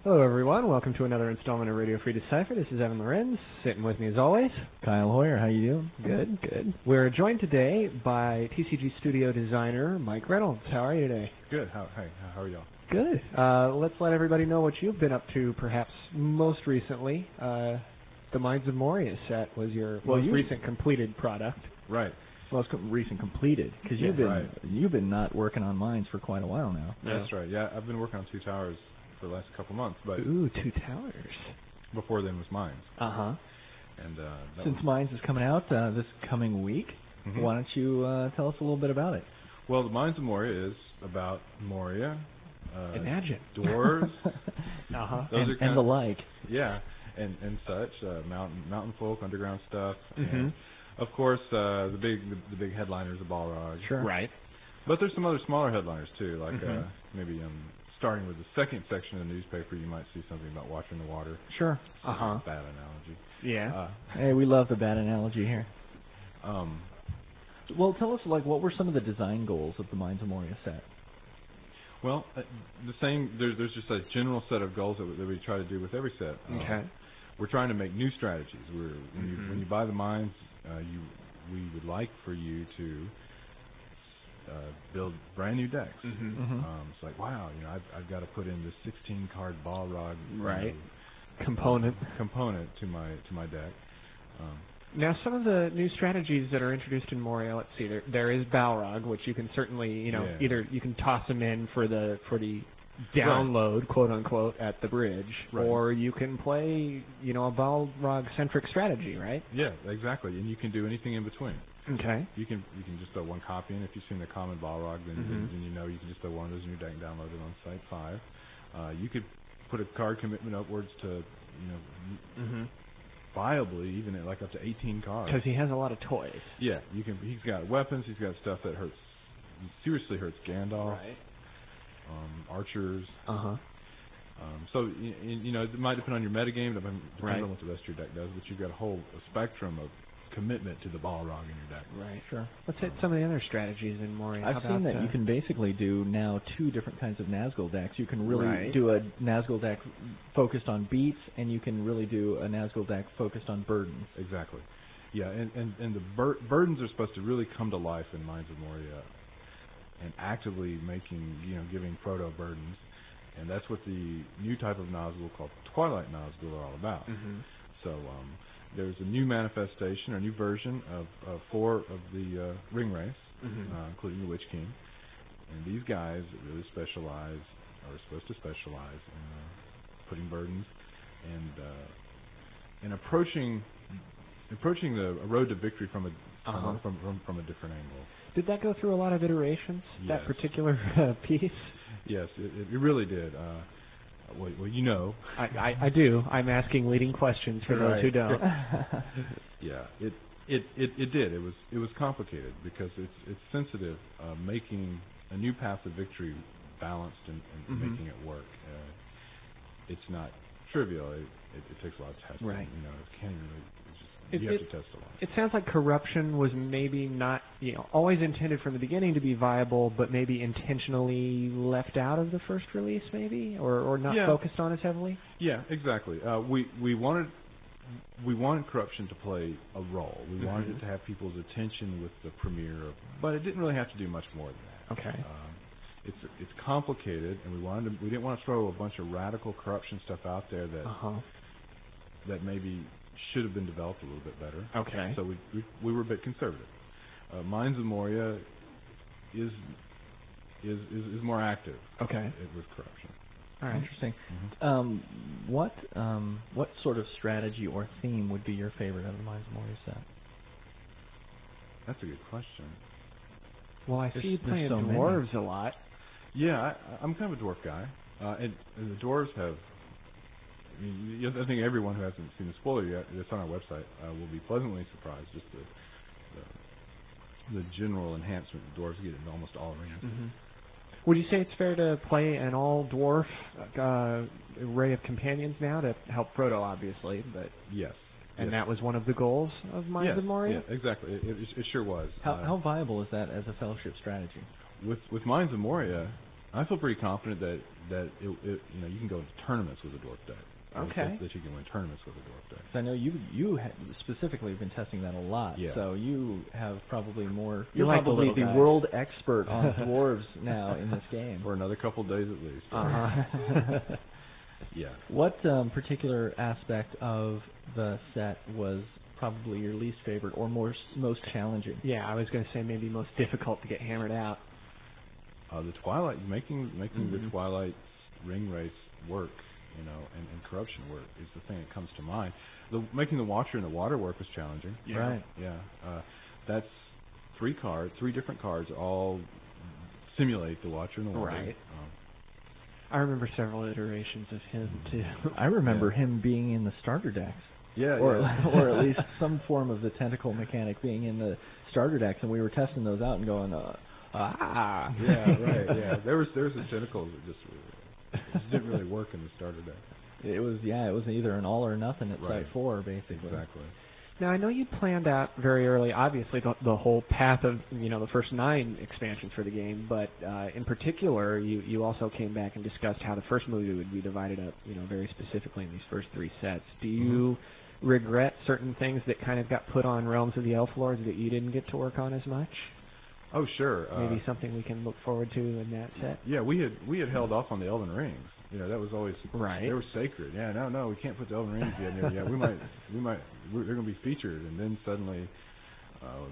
Hello, everyone. Welcome to another installment of Radio Free Decipher. This is Evan Lorenz, sitting with me as always. Kyle Hoyer, how you doing? Good, good. We're joined today by TCG studio designer Mike Reynolds. How are you today? Good. How are y'all? Good. Let's let everybody know what you've been up to, perhaps most recently. The Mines of Moria set was your most recent completed product. Right. Most recent completed, because you've been not working on mines for quite a while now. That's right. Yeah, I've been working on 2 towers for the last couple months, but 2 towers. Before then was Mines. And since Mines is coming out this coming week, why don't you tell us a little bit about it? Well, the Mines of Moria is about Moria. Imagine dwarves. And the like. Yeah, and such. Mountain folk, underground stuff. And of course, the big headliners of Balrog. Sure. Right. But there's some other smaller headliners too, like maybe starting with the second section of the newspaper, you might see something about watching the water. Sure. Bad analogy. Yeah. Hey, we love the bad analogy here. Well, tell us, what were some of the design goals of the Mines of Moria set? Well, the same. There's just a general set of goals that we try to do with every set. Okay. We're trying to make new strategies. When you buy the mines, we would like for you to build brand new decks. It's like, wow, I've got to put in this 16-card Balrog component to my deck. Now, some of the new strategies that are introduced in Moria, let's see, there is Balrog, which you can certainly, either you can toss them in for the download, quote unquote, at the bridge, or you can play, a Balrog-centric strategy, right? Yeah, exactly, and you can do anything in between. Okay. You can just throw one copy in. If you've seen the common Balrog, then you can just throw one of those in your deck and download it on Site 5. You could put a card commitment upwards to, viably even at up to 18 cards. Because he has a lot of toys. Yeah, you can. He's got weapons. He's got stuff that seriously hurts Gandalf. Right. Archers. So it might depend on your metagame. It depends on what the rest of your deck does, but you've got a spectrum of commitment to the Balrog in your deck. Right, sure. Let's hit some of the other strategies in Moria. I've seen that you can basically do now 2 different kinds of Nazgul decks. You can really do a Nazgul deck focused on beats, and you can really do a Nazgul deck focused on burdens. Exactly. Yeah, and the burdens are supposed to really come to life in Mines of Moria, and actively giving proto burdens, and that's what the new type of Nazgul called Twilight Nazgul are all about. So there's a new manifestation, or new version of 4 of the Ring race, including the Witch King, and these guys really specialize, or are supposed to specialize in putting burdens and approaching the road to victory from a different angle. Did that go through a lot of iterations? Yes. That particular piece? Yes, it really did. Well, I do. I'm asking leading questions for those who don't. Yeah, it did. It was complicated because it's sensitive, making a new path of victory balanced and making it work. It's not trivial. It takes a lot of testing. Right. You have to test a lot. It sounds like corruption was maybe not, always intended from the beginning to be viable, but maybe intentionally left out of the first release, maybe, or not focused on as heavily. Yeah, exactly. We wanted corruption to play a role. We wanted it to have people's attention with the premiere, but it didn't really have to do much more than that. Okay. It's complicated, and we didn't want to throw a bunch of radical corruption stuff out there that maybe should have been developed a little bit better. Okay. So we were a bit conservative. Mines of Moria is more active. Okay. With corruption. All right. Interesting. What sort of strategy or theme would be your favorite of the Mines of Moria set? That's a good question. Well, I see you playing dwarves a lot. Yeah, I'm kind of a dwarf guy, and the dwarves have. I think everyone who hasn't seen the spoiler yet, it's on our website, will be pleasantly surprised. Just the general enhancement the dwarves get in almost all arenas. Would you say it's fair to play an all-dwarf array of companions now to help Frodo, obviously? But yes. And that was one of the goals of Mines of Moria? Yeah, exactly. It sure was. How viable is that as a fellowship strategy? With Mines of Moria, I feel pretty confident that you know, you can go into tournaments with a dwarf deck. Okay. That you can win tournaments with a dwarf deck. I know you specifically have been testing that a lot. Yeah. So you have probably more. You're You're like probably the the little guy. world expert on dwarves now in this game. For another couple days at least. Uh-huh. Yeah. What particular aspect of the set was probably your least favorite or most challenging? Yeah, I was going to say maybe most difficult to get hammered out. The Twilight, making the Twilight ring race work, you know, and corruption work is the thing that comes to mind. Making the Watcher and the Water work was challenging. Yeah. Right. Yeah. That's three different cards, all simulate the Watcher and the Water. Right. I remember several iterations of him too. I remember him being in the starter decks. Yeah, or at least some form of the tentacle mechanic being in the starter decks, and we were testing those out and going, Yeah, right. Yeah, there was some tentacles that just didn't really work in the starter deck. It was either an all or nothing at Right. site 4, basically. Exactly. Now, I know you planned out very early, obviously, the whole path of, you know, the first 9 expansions for the game, but in particular, you also came back and discussed how the first movie would be divided up, you know, very specifically in these first 3 sets. Do you regret certain things that kind of got put on Realms of the Elf Lords that you didn't get to work on as much? Oh, sure. Maybe something we can look forward to in that set? Yeah, we had held off on the Elven Rings. You know, that was always right. They were sacred. Yeah, no, we can't put the Elven Rings yet. Yeah, they're going to be featured, and then suddenly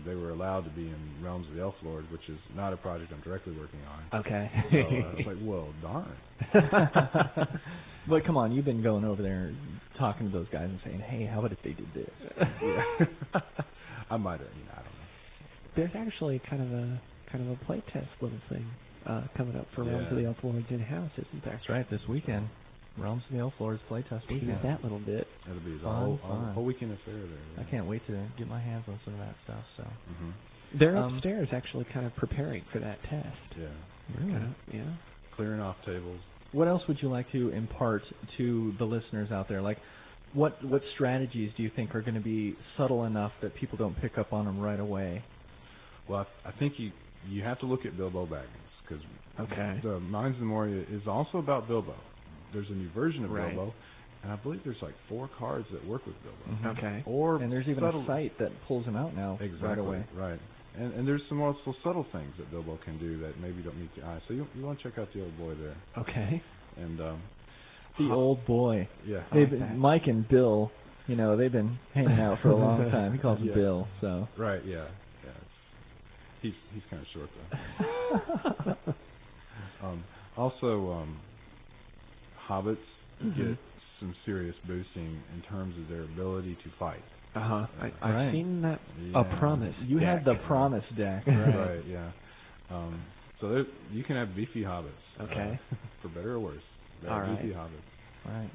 they were allowed to be in Realms of the Elf Lords, which is not a project I'm directly working on. Okay. So it's like, well, darn. But come on, you've been going over there talking to those guys and saying, hey, how about if they did this? Yeah. I might have, I don't know. There's actually kind of a playtest little thing coming up for Realms of the Elf Lords in-house, isn't there? That's right, this weekend. Realms of the Elf Lords playtest weekend. That little bit. It'll be fun. a whole weekend affair there. Yeah. I can't wait to get my hands on some of that stuff. So They're upstairs actually kind of preparing for that test. Yeah. Really? Yeah. Clearing off tables. What else would you like to impart to the listeners out there? Like, what strategies do you think are going to be subtle enough that people don't pick up on them right away? Well, I think you have to look at Bilbo Baggins, because the Mines of Moria is also about Bilbo. There's a new version of Bilbo, and I believe there's like 4 cards that work with Bilbo. Okay. And there's even a site that pulls them out now right away. Right. And there's some also subtle things that Bilbo can do that maybe don't meet the eye. So you want to check out the old boy there. Okay. And the old boy. Yeah. Mike and Bill, you know, they've been hanging out for a long time. He calls him Bill, so. Right. Yeah. He's kind of short though. Also, hobbits get some serious boosting in terms of their ability to fight. I've seen that a promise. You had the promise deck, right? Right. Yeah. So you can have beefy hobbits. Okay. For better or worse. All right. Beefy hobbits. Right.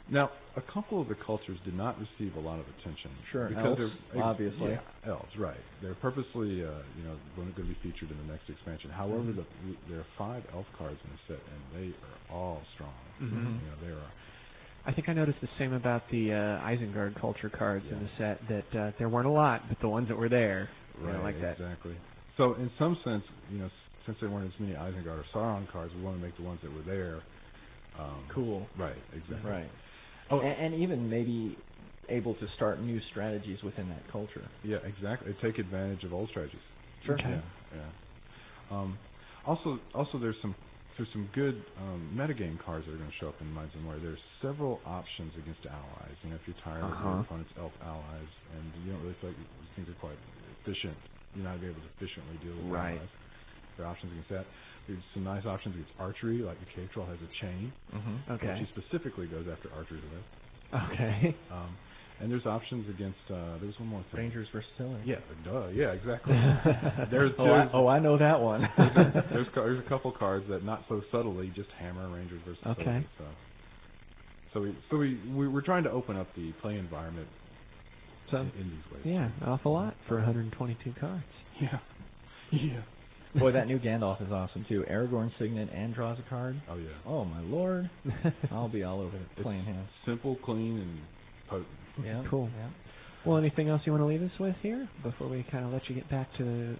Now, a couple of the cultures did not receive a lot of attention. Sure, because elves, obviously. Yeah, elves, right. They're purposely, going to be featured in the next expansion. However, there are 5 elf cards in the set, and they are all strong. You know, they are. I think I noticed the same about the Isengard culture cards in the set, that there weren't a lot, but the ones that were there, right, like that. Exactly. So, in some sense, since there weren't as many Isengard or Sauron cards, we want to make the ones that were there cool. Right, exactly. Right. Oh, and even maybe able to start new strategies within that culture. Yeah, exactly. Take advantage of old strategies. Sure. Okay. Yeah. Also, there's some good metagame cards that are going to show up in Mines of Moria. There's several options against allies. If you're tired of your opponent's elf allies and you don't really feel like these things are quite efficient, you're not going to be able to efficiently deal with allies. There are options against that. There's some nice options against archery, like the cave troll has a chain. Okay. Which he specifically goes after archers with. Okay. And there's options against. There's one more thing. Rangers Versatility. Yeah, yeah, exactly. I know that one. there's a couple cards that not so subtly just hammer Rangers Versatility. Okay. So we're trying to open up the play environment in these ways. Yeah, an awful lot for 122 cards. Yeah. Yeah. Boy, that new Gandalf is awesome too. Aragorn Signet and draws a card. Oh yeah. Oh my lord. I'll be all over it playing him. Simple, clean, and potent. Yeah. Cool. Yeah. Well, anything else you want to leave us with here before we kind of let you get back to,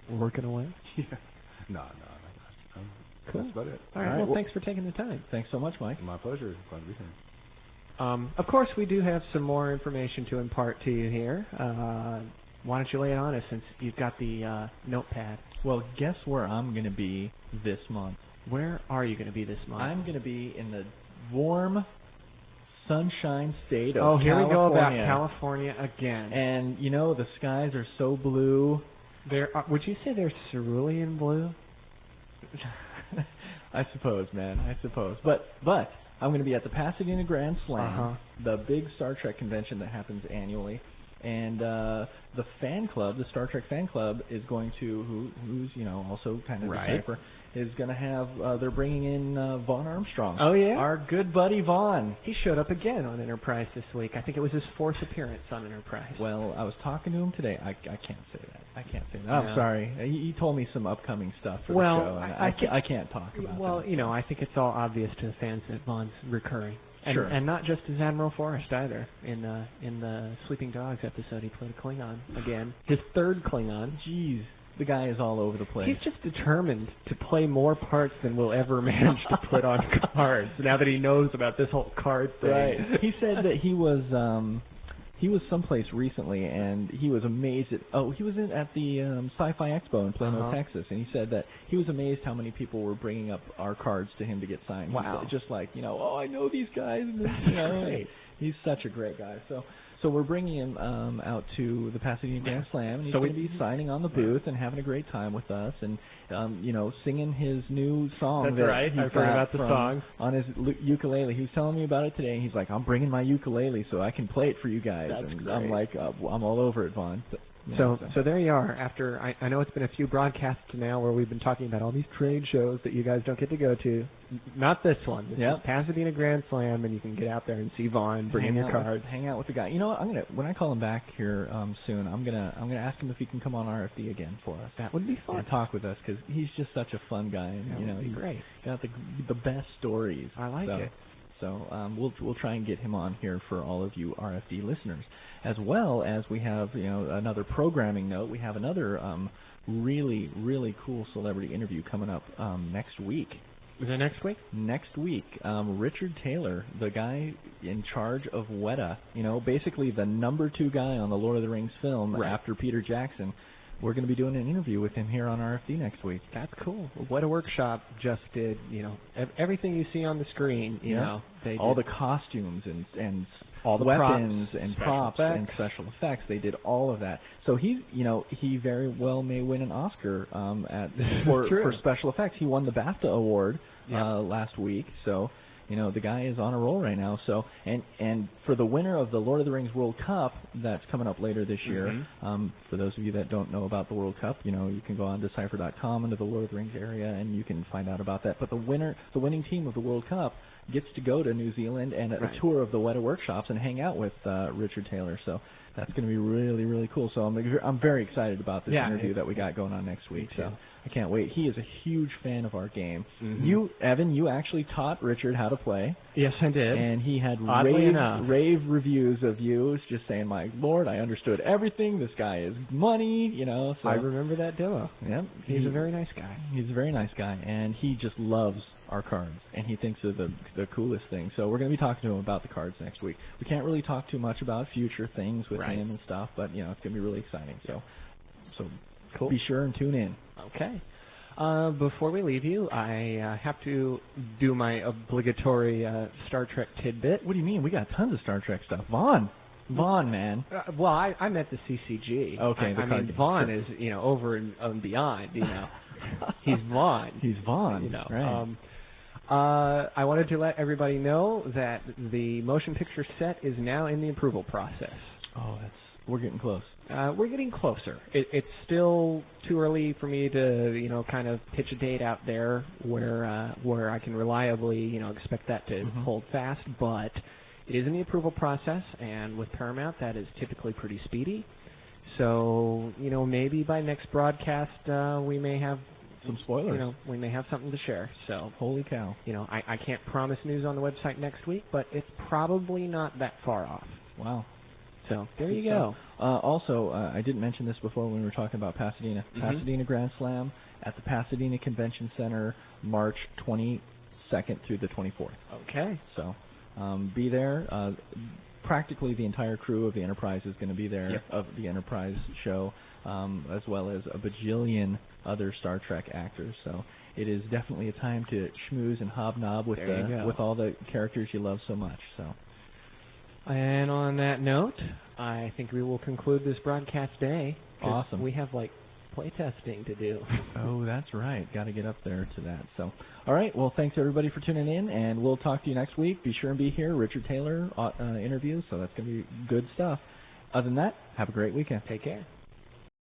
working away? Yeah. No. Cool. That's about it. All right. Well, thanks for taking the time. Thanks so much, Mike. My pleasure. Glad to be here. Of course, we do have some more information to impart to you here. Why don't you lay it on us since you've got the notepad? Well, guess where I'm going to be this month? Where are you going to be this month? I'm going to be in the warm, sunshine state of California. Oh, here we go about California again. And, you know, the skies are so blue. Would you say they're cerulean blue? I suppose, man. I suppose. But I'm going to be at the Pasadena Grand Slam, the big Star Trek convention that happens annually. And the fan club, the Star Trek fan club, is going to, who's, you know, also kind of Decipher, is going to have, they're bringing in Vaughn Armstrong. Oh, yeah? Our good buddy Vaughn. He showed up again on Enterprise this week. I think it was his 4th appearance on Enterprise. Well, I was talking to him today. I can't say that. I'm sorry. He told me some upcoming stuff for the show. And I can't talk about it. Well, you know, I think it's all obvious to the fans that Vaughn's recurring. And not just as Admiral Forrest either. In the Sleeping Dogs episode, he played a Klingon again. His 3rd Klingon. Jeez. The guy is all over the place. He's just determined to play more parts than we'll ever manage to put on cards. Now that he knows about this whole card thing. Right. He said that he was someplace recently, and he was amazed at. Oh, he was at the Sci-Fi Expo in Plano, Texas, and he said that he was amazed how many people were bringing up our cards to him to get signed. Wow. Just like, you know, oh, I know these guys. And this, you know, great. He's such a great guy. So we're bringing him out to the Pasadena Grand Slam, and he's going to be signing on the booth and having a great time with us, and you know, singing his new song. That's right. I've heard about the song on his ukulele. He was telling me about it today, and he's like, "I'm bringing my ukulele so I can play it for you guys." That's great. I'm like, "I'm all over it, Vaughn." So there you are. After I know it's been a few broadcasts now where we've been talking about all these trade shows that you guys don't get to go to. Not this one. This is Pasadena Grand Slam, and you can get out there and see Vaughn, bring in your cards, hang out with the guy. You know what? When I call him back here soon, I'm gonna ask him if he can come on RFD again for us. That would be fun. And talk with us because he's just such a fun guy, and you know, he's great. Got the best stories. I like it. So we'll try and get him on here for all of you RFD listeners, as well as we have, you know, another programming note. We have another really, really cool celebrity interview coming up next week. Is it next week? Next week, Richard Taylor, the guy in charge of Weta, you know, basically the number 2 guy on the Lord of the Rings film after Peter Jackson. We're going to be doing an interview with him here on RFD next week. That's cool. Weta Workshop just did, you know, everything you see on the you know. They all did the costumes and all the weapons props, and props and special effects. They did all of that. So he very well may win an Oscar for special effects. He won the BAFTA award last week. So, you know, the guy is on a roll right now. So, and for the winner of the Lord of the Rings World Cup that's coming up later this year, for those of you that don't know about the World Cup, you know, you can go on Decipher.com into the Lord of the Rings area and you can find out about that. But the winning team of the World Cup gets to go to New Zealand and a tour of the Weta Workshops and hang out with Richard Taylor. So that's going to be really, really cool. So I'm very excited about this interview that we got going on next week. So I can't wait. He is a huge fan of our game. You, Evan, you actually taught Richard how to play. Yes, I did. And he had rave reviews of you, just saying, "My Lord, I understood everything. This guy is money," you know. So I remember that demo. Yep. He's a very nice guy. He's a very nice guy, and he just loves our cards, and he thinks they're the coolest thing. So we're going to be talking to him about the cards next week. We can't really talk too much about future things with him and stuff, but, you know, it's going to be really exciting. So cool. Be sure and tune in. Okay. Before we leave you, I have to do my obligatory Star Trek tidbit. What do you mean? We got tons of Star Trek stuff. Vaughn, man. Well, I meant the CCG. Okay. I mean, Vaughn is, you know, over and beyond, you know. He's Vaughn. He's Vaughn. You know. Right. I wanted to let everybody know that the motion picture set is now in the approval process. Oh, we're getting close. We're getting closer. It's still too early for me to, you know, kind of pitch a date out there where I can reliably, you know, expect that to hold fast. But it is in the approval process, and with Paramount, that is typically pretty speedy. So, you know, maybe by next broadcast we may have some spoilers. You know, we may have something to share. So, holy cow! You know, I can't promise news on the website next week, but it's probably not that far off. Wow. So there you go. Also, I didn't mention this before when we were talking about Pasadena. Pasadena Grand Slam at the Pasadena Convention Center, March 22nd through the 24th. Okay. So be there. Practically the entire crew of the Enterprise is going to be there, of the Enterprise show, as well as a bajillion other Star Trek actors. So it is definitely a time to schmooze and hobnob with all the characters you love so much. So. And on that note, I think we will conclude this broadcast day. Awesome. We have playtesting to do. Oh, that's right. Got to get up there to that. So, all right. Well, thanks everybody for tuning in, and we'll talk to you next week. Be sure and be here. Richard Taylor interview. So that's going to be good stuff. Other than that, have a great weekend. Take care.